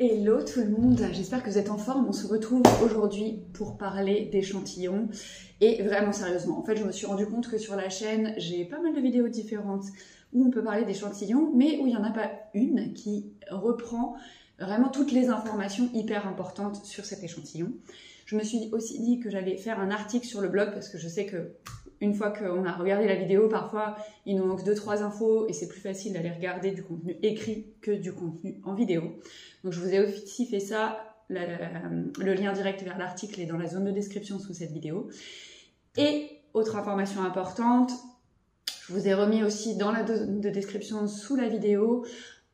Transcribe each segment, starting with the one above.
Hello tout le monde, j'espère que vous êtes en forme. On se retrouve aujourd'hui pour parler d'échantillons et vraiment sérieusement. En fait, je me suis rendu compte que sur la chaîne, j'ai pas mal de vidéos différentes où on peut parler d'échantillons, mais où il n'y en a pas une qui reprend vraiment toutes les informations hyper importantes sur cet échantillon. Je me suis aussi dit que j'allais faire un article sur le blog parce que je sais que une fois qu'on a regardé la vidéo, parfois il nous manque 2-3 infos et c'est plus facile d'aller regarder du contenu écrit que du contenu en vidéo. Donc je vous ai aussi fait ça, le lien direct vers l'article est dans la zone de description sous cette vidéo. Et autre information importante, je vous ai remis aussi dans la zone de description sous la vidéo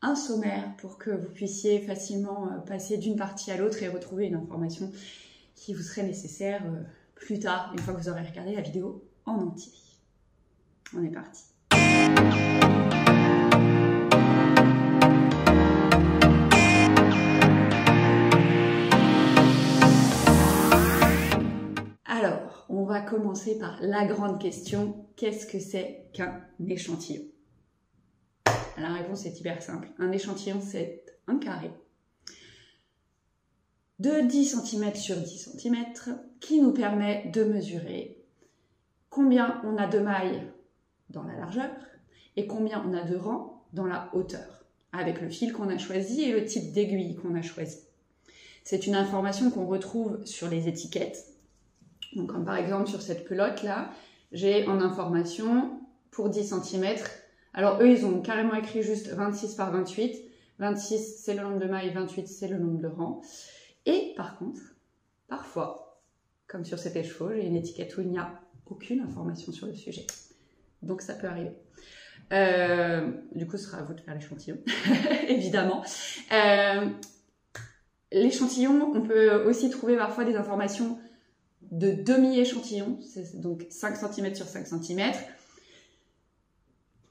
un sommaire pour que vous puissiez facilement passer d'une partie à l'autre et retrouver une information qui vous serait nécessaire plus tard, une fois que vous aurez regardé la vidéo en entier. On est parti. Alors, on va commencer par la grande question. Qu'est-ce que c'est qu'un échantillon? La réponse est hyper simple. Un échantillon, c'est un carré de 10 cm sur 10 cm qui nous permet de mesurer combien on a de mailles dans la largeur et combien on a de rangs dans la hauteur, avec le fil qu'on a choisi et le type d'aiguille qu'on a choisi. C'est une information qu'on retrouve sur les étiquettes. Donc, comme par exemple sur cette pelote là, j'ai en information pour 10 cm. Alors eux, ils ont carrément écrit juste 26 par 28. 26, c'est le nombre de mailles, 28, c'est le nombre de rangs. Et par contre, parfois, comme sur cet écheveau, j'ai une étiquette où il n'y a aucune information sur le sujet. Donc ça peut arriver. Du coup, ce sera à vous de faire l'échantillon, évidemment. L'échantillon, on peut aussi trouver parfois des informations de demi-échantillon, donc 5 cm sur 5 cm.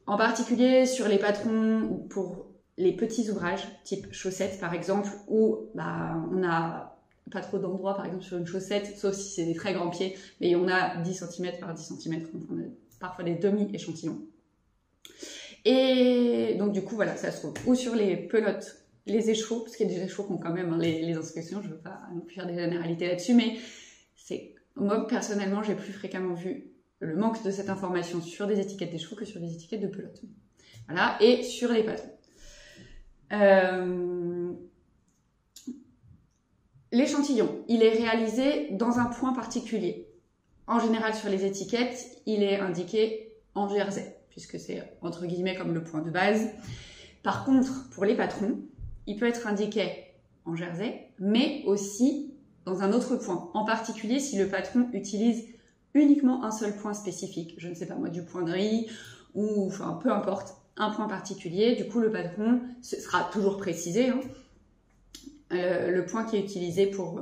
En particulier sur les patrons pour les petits ouvrages, type chaussettes par exemple, où on n'a pas trop d'endroits par exemple sur une chaussette, sauf si c'est des très grands pieds, mais on a 10 cm par 10 cm, donc on a parfois des demi-échantillons. Et donc du coup, voilà, ça se trouve ou sur les pelotes, les écheveaux, parce qu'il y a des écheveaux qui ont quand même les inscriptions, je ne veux pas non plus faire des généralités là-dessus, mais moi personnellement, j'ai plus fréquemment vu le manque de cette information sur des étiquettes d'écheveaux que sur des étiquettes de pelotes. Voilà, et sur les patrons. L'échantillon, il est réalisé dans un point particulier. En général, sur les étiquettes, il est indiqué en jersey, puisque c'est entre guillemets comme le point de base. Par contre, pour les patrons, il peut être indiqué en jersey, mais aussi dans un autre point. En particulier, si le patron utilise uniquement un seul point spécifique, je ne sais pas moi, du point de riz, ou enfin peu importe, un point particulier, du coup le patron, ce sera toujours précisé, hein, le point qui est utilisé pour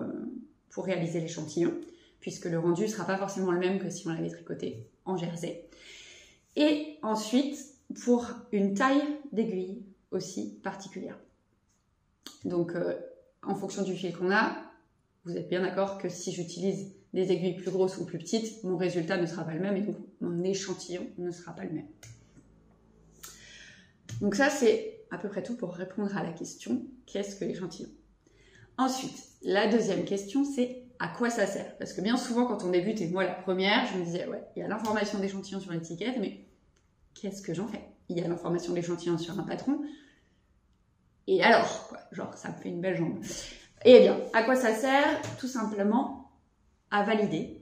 réaliser l'échantillon, puisque le rendu ne sera pas forcément le même que si on l'avait tricoté en jersey. Et ensuite, pour une taille d'aiguille aussi particulière. Donc, en fonction du fil qu'on a, vous êtes bien d'accord que si j'utilise des aiguilles plus grosses ou plus petites, mon résultat ne sera pas le même et donc mon échantillon ne sera pas le même. Donc ça, c'est à peu près tout pour répondre à la question « Qu'est-ce que l'échantillon ?» Ensuite, la deuxième question, c'est « À quoi ça sert ?» Parce que bien souvent, quand on débute, et moi la première, je me disais « Ouais, il y a l'information d'échantillon sur l'étiquette, mais qu'est-ce que j'en fais ?» Il y a l'information d'échantillon sur un patron, et alors, quoi, genre, ça me fait une belle jambe. Eh bien, à quoi ça sert? Tout simplement à valider,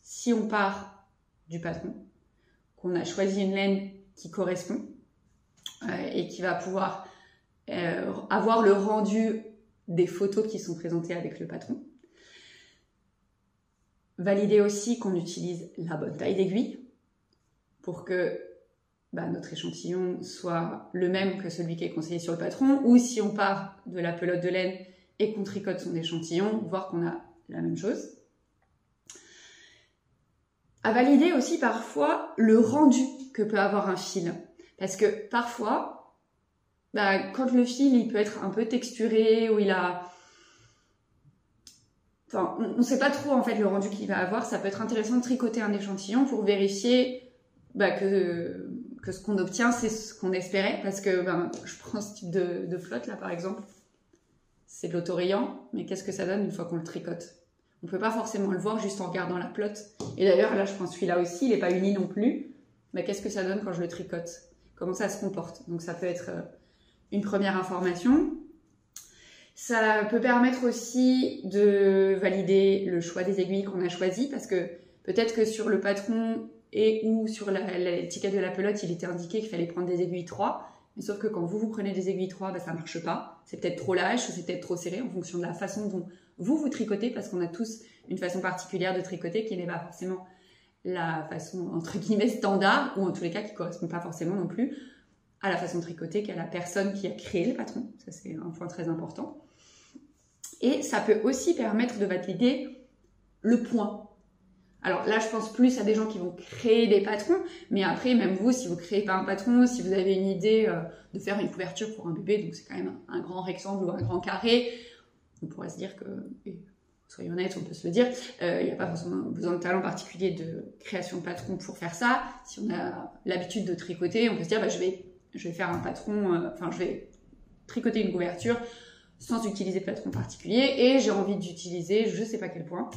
si on part du patron, qu'on a choisi une laine qui correspond, et qui va pouvoir avoir le rendu des photos qui sont présentées avec le patron. Valider aussi qu'on utilise la bonne taille d'aiguille pour que notre échantillon soit le même que celui qui est conseillé sur le patron, ou si on part de la pelote de laine et qu'on tricote son échantillon, voir qu'on a la même chose. À valider aussi parfois le rendu que peut avoir un fil. Parce que parfois, quand le fil il peut être un peu texturé, ou il a... Enfin, on ne sait pas trop en fait le rendu qu'il va avoir, ça peut être intéressant de tricoter un échantillon pour vérifier que ce qu'on obtient, c'est ce qu'on espérait. Parce que je prends ce type de flotte là par exemple. c'est de l'autorayant, mais qu'est-ce que ça donne une fois qu'on le tricote? On ne peut pas forcément le voir juste en regardant la pelote. Et d'ailleurs, là, je pense celui-là aussi, il n'est pas uni non plus. Mais qu'est-ce que ça donne quand je le tricote? Comment ça se comporte? Donc ça peut être une première information. Ça peut permettre aussi de valider le choix des aiguilles qu'on a choisi, parce que peut-être que sur le patron et ou sur l'étiquette de la pelote, il était indiqué qu'il fallait prendre des aiguilles 3, mais sauf que quand vous prenez des aiguilles 3, bah, ça marche pas. C'est peut-être trop lâche ou c'est peut-être trop serré en fonction de la façon dont vous tricotez, parce qu'on a tous une façon particulière de tricoter qui n'est pas forcément la façon entre guillemets standard, ou en tous les cas qui ne correspond pas forcément non plus à la façon de tricoter qu'a la personne qui a créé le patron. Ça, c'est un point très important. Et ça peut aussi permettre de valider le point. Alors là, je pense plus à des gens qui vont créer des patrons, mais après, même vous, si vous ne créez pas un patron, si vous avez une idée de faire une couverture pour un bébé, donc c'est quand même un grand rectangle ou un grand carré, on pourrait se dire que, et soyons honnêtes, on peut se le dire, il n'y a pas forcément besoin de talent particulier de création de patron pour faire ça. Si on a l'habitude de tricoter, on peut se dire, bah, je vais faire un patron, je vais tricoter une couverture sans utiliser de patron particulier, et j'ai envie d'utiliser, je ne sais pas quel point.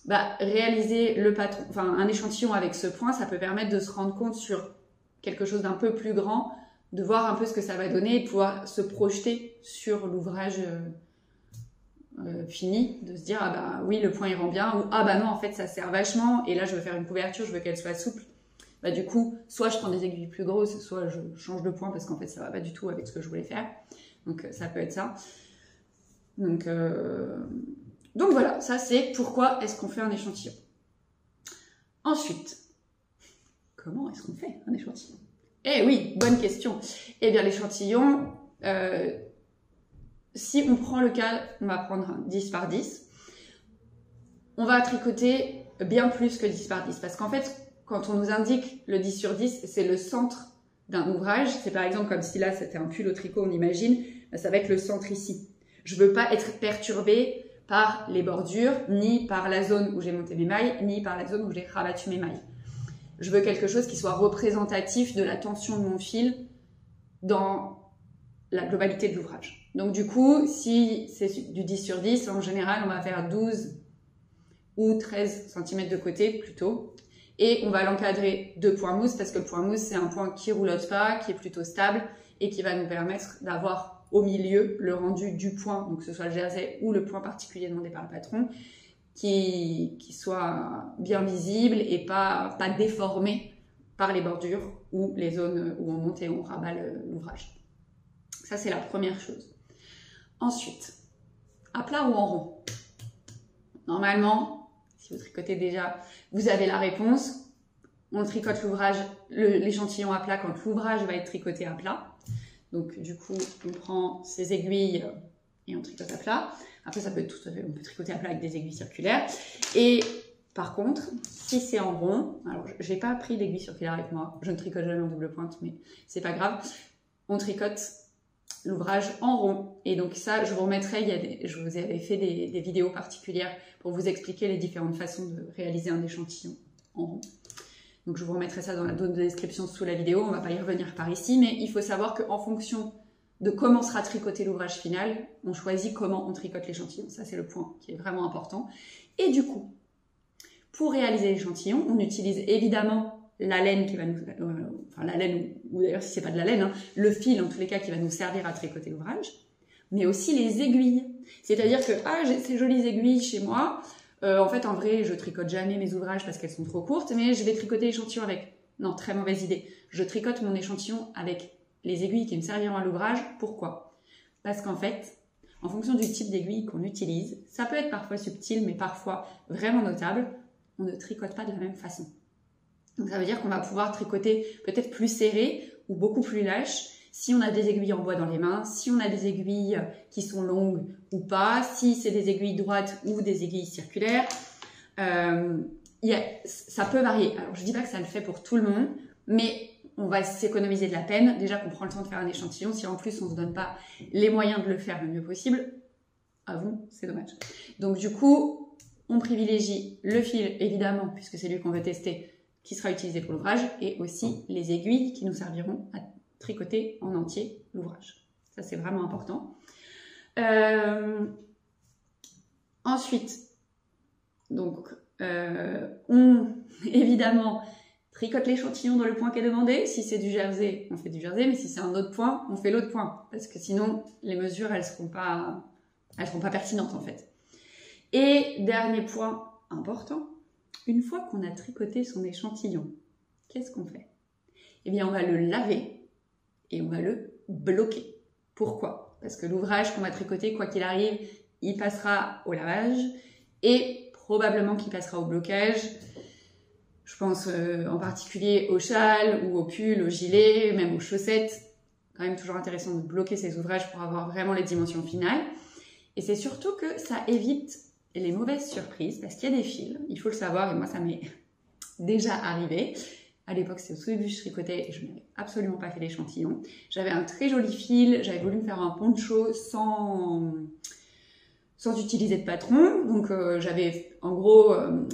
Bah, réaliser le patron, un échantillon avec ce point, ça peut permettre de se rendre compte sur quelque chose d'un peu plus grand, de voir un peu ce que ça va donner et pouvoir se projeter sur l'ouvrage fini, de se dire ah bah oui le point il rend bien, ou ah bah non en fait ça sert vachement et là je veux faire une couverture, je veux qu'elle soit souple. Bah du coup soit je prends des aiguilles plus grosses, soit je change de point parce qu'en fait ça va pas du tout avec ce que je voulais faire. Donc ça peut être ça. Donc voilà, ça c'est pourquoi est-ce qu'on fait un échantillon. Ensuite, comment est-ce qu'on fait un échantillon? Eh oui, bonne question. Eh bien l'échantillon, si on prend le cas, on va prendre un 10 par 10, on va tricoter bien plus que 10 par 10. Parce qu'en fait, quand on nous indique le 10 sur 10, c'est le centre d'un ouvrage. C'est par exemple comme si là, c'était un pull au tricot, on imagine, ça va être le centre ici. Je ne veux pas être perturbée par les bordures, ni par la zone où j'ai monté mes mailles, ni par la zone où j'ai rabattu mes mailles. Je veux quelque chose qui soit représentatif de la tension de mon fil dans la globalité de l'ouvrage. Donc du coup, si c'est du 10 sur 10, en général, on va faire 12 ou 13 cm de côté plutôt. Et on va l'encadrer de point mousse parce que le point mousse, c'est un point qui roulotte pas, qui est plutôt stable et qui va nous permettre d'avoir au milieu le rendu du point, donc que ce soit le jersey ou le point particulier demandé par le patron, qui soit bien visible et pas déformé par les bordures ou les zones où on monte et on rabat l'ouvrage. Ça, c'est la première chose. Ensuite, à plat ou en rond? Normalement, si vous tricotez déjà, vous avez la réponse. On tricote l'ouvrage, l'échantillon à plat quand l'ouvrage va être tricoté à plat. Donc du coup, on prend ses aiguilles et on tricote à plat. Après, ça peut être on peut tricoter à plat avec des aiguilles circulaires. Et par contre, si c'est en rond, alors je n'ai pas pris d'aiguille circulaire avec moi, je ne tricote jamais en double pointe, mais c'est pas grave. On tricote l'ouvrage en rond. Et donc ça, je vous remettrai, je vous avais fait des vidéos particulières pour vous expliquer les différentes façons de réaliser un échantillon en rond. Donc je vous remettrai ça dans la zone de description sous la vidéo, on ne va pas y revenir par ici, mais il faut savoir qu'en fonction de comment sera tricoté l'ouvrage final, on choisit comment on tricote l'échantillon. Ça c'est le point qui est vraiment important. Et du coup, pour réaliser l'échantillon, on utilise évidemment la laine qui va nous... la laine, ou d'ailleurs si c'est pas de la laine, hein, le fil en tous les cas qui va nous servir à tricoter l'ouvrage, mais aussi les aiguilles. C'est-à-dire que j'ai ces jolies aiguilles chez moi, en fait, en vrai, je tricote jamais mes ouvrages parce qu'elles sont trop courtes, mais je vais tricoter l'échantillon avec... Non, très mauvaise idée. Je tricote mon échantillon avec les aiguilles qui me serviront à l'ouvrage. Pourquoi? Parce qu'en fait, en fonction du type d'aiguille qu'on utilise, ça peut être parfois subtil, mais parfois vraiment notable, on ne tricote pas de la même façon. Donc ça veut dire qu'on va pouvoir tricoter peut-être plus serré ou beaucoup plus lâche, si on a des aiguilles en bois dans les mains, si on a des aiguilles qui sont longues ou pas, si c'est des aiguilles droites ou des aiguilles circulaires, ça peut varier. Alors je dis pas que ça le fait pour tout le monde, mais on va s'économiser de la peine. Déjà qu'on prend le temps de faire un échantillon, si en plus on se donne pas les moyens de le faire le mieux possible, à vous, c'est dommage. Donc du coup, on privilégie le fil évidemment, puisque c'est lui qu'on veut tester, qui sera utilisé pour l'ouvrage, et aussi les aiguilles qui nous serviront à tricoter en entier l'ouvrage. Ça, c'est vraiment important. Ensuite, donc, on évidemment tricote l'échantillon dans le point qui est demandé. Si c'est du jersey, on fait du jersey, mais si c'est un autre point, on fait l'autre point. Parce que sinon, les mesures, elles seront pas pertinentes en fait. Et dernier point important, une fois qu'on a tricoté son échantillon, qu'est-ce qu'on fait? Eh bien, on va le laver et on va le bloquer. Pourquoi? Parce que l'ouvrage qu'on va tricoter, quoi qu'il arrive, il passera au lavage et probablement qu'il passera au blocage. Je pense en particulier au châle ou au pull, au gilet, même aux chaussettes. Quand même toujours intéressant de bloquer ces ouvrages pour avoir vraiment les dimensions finales. Et c'est surtout que ça évite les mauvaises surprises parce qu'il y a des fils, il faut le savoir, et moi ça m'est déjà arrivé. À l'époque, c'est au tout début, je tricotais et je n'avais absolument pas fait l'échantillon. J'avais un très joli fil, j'avais voulu me faire un poncho sans utiliser de patron. Donc j'avais en gros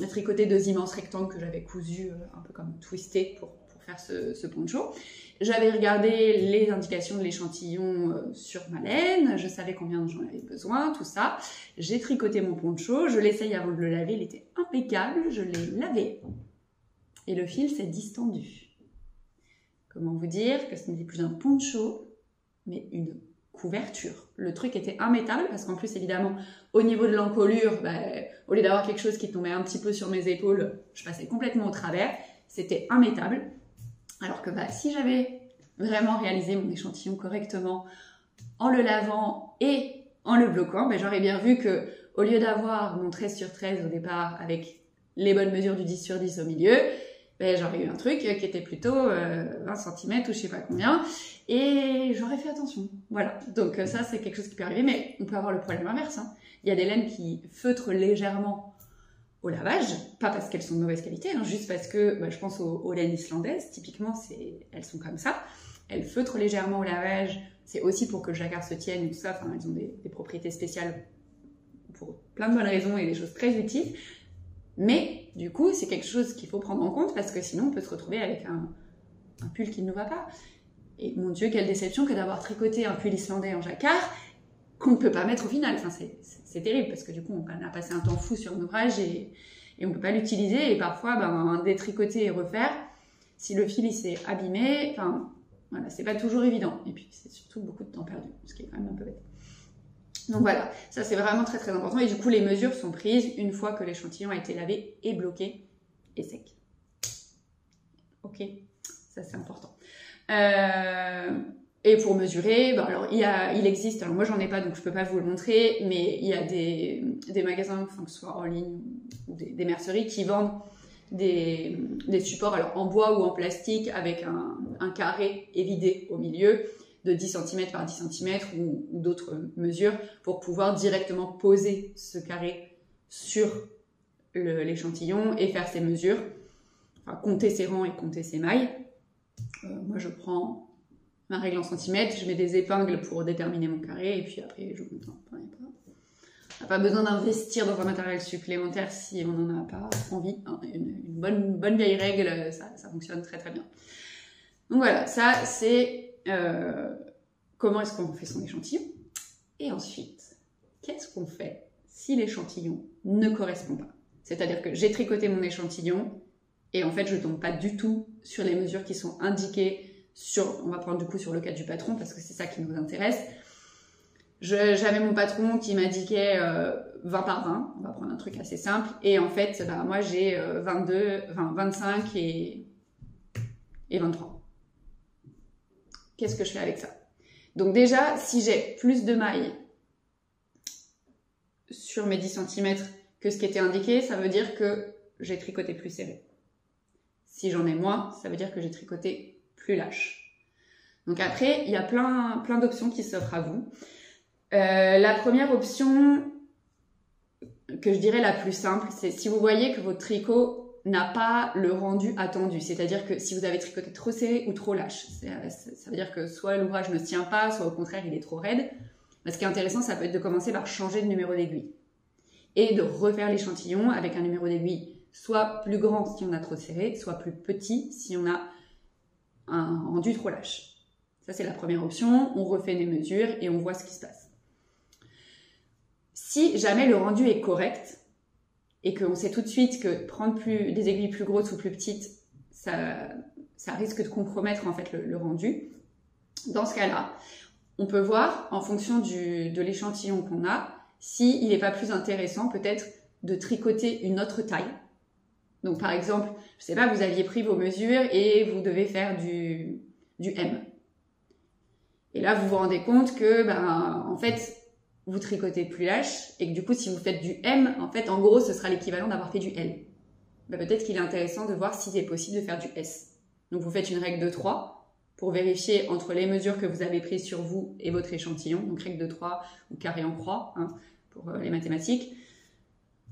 tricoté 2 immenses rectangles que j'avais cousus un peu comme twistés pour faire ce poncho. J'avais regardé les indications de l'échantillon sur ma laine, je savais combien j'en avais besoin, tout ça. J'ai tricoté mon poncho, je l'essaye avant de le laver, il était impeccable, je l'ai lavé. Et le fil s'est distendu. Comment vous dire que ce n'était plus un poncho, mais une couverture. Le truc était immétable parce qu'en plus, évidemment, au niveau de l'encolure, au lieu d'avoir quelque chose qui tombait un petit peu sur mes épaules, je passais complètement au travers. C'était immétable. Alors que si j'avais vraiment réalisé mon échantillon correctement en le lavant et en le bloquant, j'aurais bien vu que au lieu d'avoir mon 13 sur 13 au départ avec les bonnes mesures du 10 sur 10 au milieu, j'aurais eu un truc qui était plutôt 20 cm ou je sais pas combien, et j'aurais fait attention. Voilà, donc ça c'est quelque chose qui peut arriver, mais on peut avoir le problème inverse. Hein. Il y a des laines qui feutrent légèrement au lavage, pas parce qu'elles sont de mauvaise qualité, hein, juste parce que je pense aux laines islandaises, typiquement elles sont comme ça, elles feutrent légèrement au lavage, c'est aussi pour que le jacquard se tienne et tout ça, elles ont des propriétés spéciales pour plein de bonnes raisons et des choses très utiles. Mais du coup, c'est quelque chose qu'il faut prendre en compte parce que sinon, on peut se retrouver avec un pull qui ne nous va pas. Et mon Dieu, quelle déception que d'avoir tricoté un pull islandais en jacquard qu'on ne peut pas mettre au final. Enfin, c'est terrible parce que du coup, on a passé un temps fou sur un ouvrage et on ne peut pas l'utiliser. Et parfois, détricoter et refaire, si le fil s'est abîmé, voilà, c'est pas toujours évident. Et puis, c'est surtout beaucoup de temps perdu, ce qui est quand même un peu bête. Donc voilà, ça c'est vraiment très très important et du coup les mesures sont prises une fois que l'échantillon a été lavé et bloqué et sec. Ok, ça c'est important. Et pour mesurer, alors il existe, alors moi j'en ai pas donc je peux pas vous le montrer, mais il y a des magasins, que ce soit en ligne ou des merceries qui vendent des supports alors en bois ou en plastique avec un carré évidé au milieu de 10 cm par 10 cm ou d'autres mesures pour pouvoir directement poser ce carré sur l'échantillon et faire ses mesures, compter ses rangs et compter ses mailles. Moi je prends ma règle en centimètres, je mets des épingles pour déterminer mon carré et puis après je compte. On n'a pas besoin d'investir dans un matériel supplémentaire si on n'en a pas envie. Une bonne vieille règle, ça fonctionne très très bien. Donc voilà, ça c'est comment est-ce qu'on fait son échantillon. Et ensuite, qu'est-ce qu'on fait si l'échantillon ne correspond pas? C'est-à-dire que j'ai tricoté mon échantillon et en fait je ne tombe pas du tout sur les mesures qui sont indiquées on va prendre du coup sur le cas du patron parce que c'est ça qui nous intéresse. J'avais mon patron qui m'indiquait 20 par 20, on va prendre un truc assez simple, et en fait moi j'ai 25 et 23. Qu'est-ce que je fais avec ça? Donc déjà, si j'ai plus de mailles sur mes 10 cm que ce qui était indiqué, ça veut dire que j'ai tricoté plus serré. Si j'en ai moins, ça veut dire que j'ai tricoté plus lâche. Donc après, il y a plein d'options qui s'offrent à vous. La première option, que je dirais la plus simple, c'est si vous voyez que votre tricot n'a pas le rendu attendu. C'est-à-dire que si vous avez tricoté trop serré ou trop lâche, ça veut dire que soit l'ouvrage ne se tient pas, soit au contraire il est trop raide. Ce qui est intéressant, ça peut être de commencer par changer de numéro d'aiguille et de refaire l'échantillon avec un numéro d'aiguille soit plus grand si on a trop serré, soit plus petit si on a un rendu trop lâche. Ça c'est la première option, on refait les mesures et on voit ce qui se passe. Si jamais le rendu est correct et qu'on sait tout de suite que prendre des aiguilles plus grosses ou plus petites, ça risque de compromettre en fait le rendu, dans ce cas-là, on peut voir en fonction de l'échantillon qu'on a, s'il n'est pas plus intéressant peut-être de tricoter une autre taille. Donc par exemple, je sais pas, vous aviez pris vos mesures et vous devez faire du M. Et là, vous vous rendez compte que, en fait, vous tricotez plus lâche et que du coup, si vous faites du M, en fait, en gros, ce sera l'équivalent d'avoir fait du L. Peut-être qu'il est intéressant de voir si c'est possible de faire du S. Donc vous faites une règle de 3 pour vérifier entre les mesures que vous avez prises sur vous et votre échantillon. Donc règle de 3 ou carré en croix pour les mathématiques.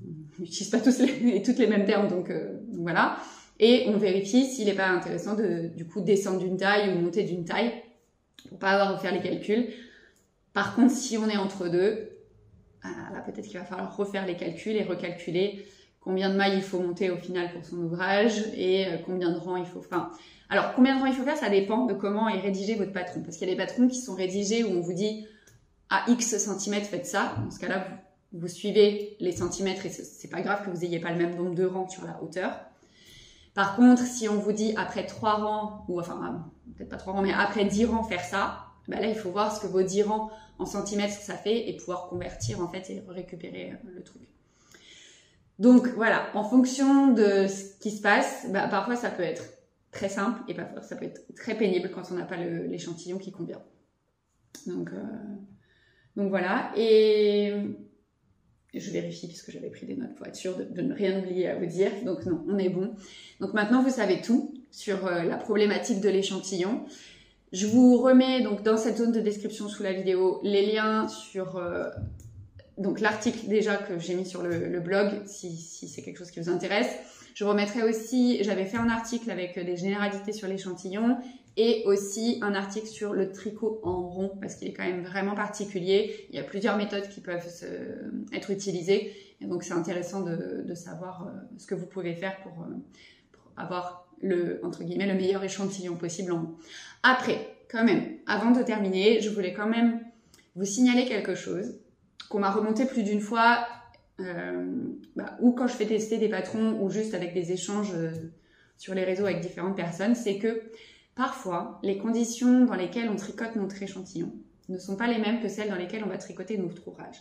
On n'utilise pas toutes les mêmes termes, donc voilà. Et on vérifie s'il n'est pas intéressant de du coup descendre d'une taille ou monter d'une taille pour pas avoir à refaire les calculs. Par contre, si on est entre deux, là peut-être qu'il va falloir refaire les calculs et recalculer combien de mailles il faut monter au final pour son ouvrage et combien de rangs il faut... Alors, combien de rangs il faut faire, ça dépend de comment est rédigé votre patron. Parce qu'il y a des patrons qui sont rédigés où on vous dit à X centimètres, faites ça. Dans ce cas-là, vous suivez les centimètres et c'est pas grave que vous n'ayez pas le même nombre de rangs sur la hauteur. Par contre, si on vous dit après 3 rangs, ou enfin, peut-être pas 3 rangs, mais après 10 rangs faire ça, là, il faut voir ce que vos 10 rangs en centimètres ça fait et pouvoir convertir en fait et récupérer le truc. Donc voilà, en fonction de ce qui se passe, parfois ça peut être très simple et parfois ça peut être très pénible quand on n'a pas l'échantillon qui convient. Donc voilà, et je vérifie puisque j'avais pris des notes pour être sûre de ne rien oublier à vous dire. Donc non, on est bon. Donc maintenant vous savez tout sur la problématique de l'échantillon. Je vous remets donc dans cette zone de description sous la vidéo les liens sur donc l'article déjà que j'ai mis sur le blog si c'est quelque chose qui vous intéresse. Je remettrai aussi, j'avais fait un article avec des généralités sur l'échantillon et aussi un article sur le tricot en rond parce qu'il est quand même vraiment particulier. Il y a plusieurs méthodes qui peuvent être utilisées et donc c'est intéressant de savoir ce que vous pouvez faire pour avoir entre guillemets le meilleur échantillon possible en rond. Après, quand même, avant de terminer, je voulais quand même vous signaler quelque chose qu'on m'a remonté plus d'une fois ou quand je fais tester des patrons ou juste avec des échanges sur les réseaux avec différentes personnes, c'est que parfois, les conditions dans lesquelles on tricote notre échantillon ne sont pas les mêmes que celles dans lesquelles on va tricoter notre ouvrage.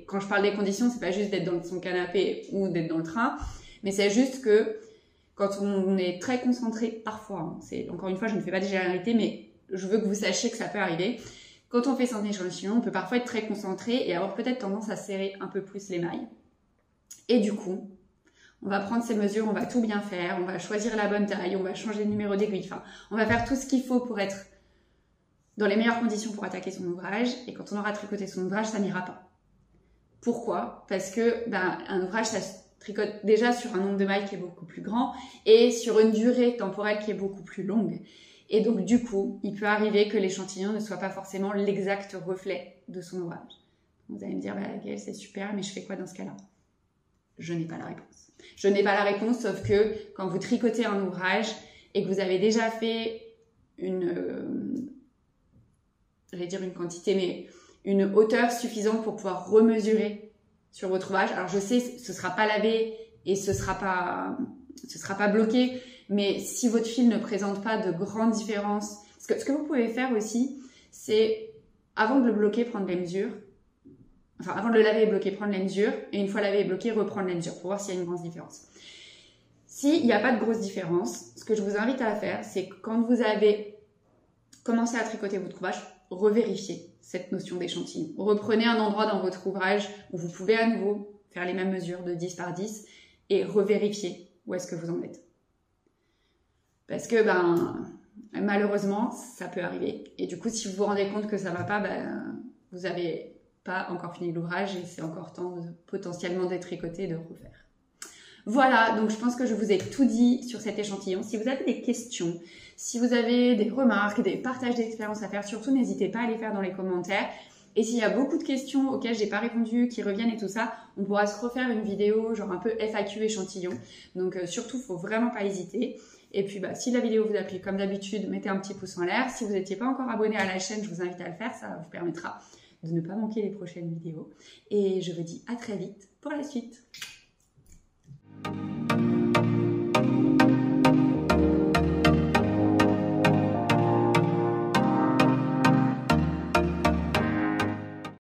Quand je parle des conditions, c'est pas juste d'être dans son canapé ou d'être dans le train, mais c'est juste que quand on est très concentré, parfois, encore une fois, je ne fais pas de généralité, mais je veux que vous sachiez que ça peut arriver. Quand on fait son échantillon, on peut parfois être très concentré et avoir peut-être tendance à serrer un peu plus les mailles. Et du coup, on va prendre ses mesures, on va tout bien faire, on va choisir la bonne taille, on va changer le numéro d'aiguille, on va faire tout ce qu'il faut pour être dans les meilleures conditions pour attaquer son ouvrage. Et quand on aura tricoté son ouvrage, ça n'ira pas. Pourquoi ? Parce que un ouvrage, ça se tricote déjà sur un nombre de mailles qui est beaucoup plus grand et sur une durée temporelle qui est beaucoup plus longue. Et donc, du coup, il peut arriver que l'échantillon ne soit pas forcément l'exact reflet de son ouvrage. Vous allez me dire, Gaëlle, c'est super, mais je fais quoi dans ce cas-là ? Je n'ai pas la réponse. Je n'ai pas la réponse, sauf que quand vous tricotez un ouvrage et que vous avez déjà fait j'allais dire une quantité, mais une hauteur suffisante pour pouvoir remesurer sur votre ouvrage. Alors, je sais, ce sera pas lavé et ce sera pas bloqué, mais si votre fil ne présente pas de grandes différences, ce que vous pouvez faire aussi, c'est avant de le bloquer, prendre les mesures. Enfin, avant de le laver et bloquer, prendre les mesures. Et une fois lavé et bloqué, reprendre les mesures pour voir s'il y a une grosse différence. S'il n'y a pas de grosse différence, ce que je vous invite à faire, c'est que quand vous avez commencé à tricoter votre ouvrage, revérifiez cette notion d'échantillon. Reprenez un endroit dans votre ouvrage où vous pouvez à nouveau faire les mêmes mesures de 10 par 10 et revérifiez où est-ce que vous en êtes. Parce que, malheureusement, ça peut arriver. Et du coup, si vous vous rendez compte que ça ne va pas, vous n'avez pas encore fini l'ouvrage et c'est encore temps potentiellement d'être tricoté et de refaire. Voilà, donc je pense que je vous ai tout dit sur cet échantillon. Si vous avez des questions, si vous avez des remarques, des partages d'expériences à faire, surtout n'hésitez pas à les faire dans les commentaires. Et s'il y a beaucoup de questions auxquelles j'ai pas répondu, qui reviennent et tout ça, on pourra se refaire une vidéo genre un peu FAQ échantillon. Donc surtout, faut vraiment pas hésiter. Et puis si la vidéo vous a plu, comme d'habitude, mettez un petit pouce en l'air. Si vous n'étiez pas encore abonné à la chaîne, je vous invite à le faire, ça vous permettra de ne pas manquer les prochaines vidéos. Et je vous dis à très vite pour la suite.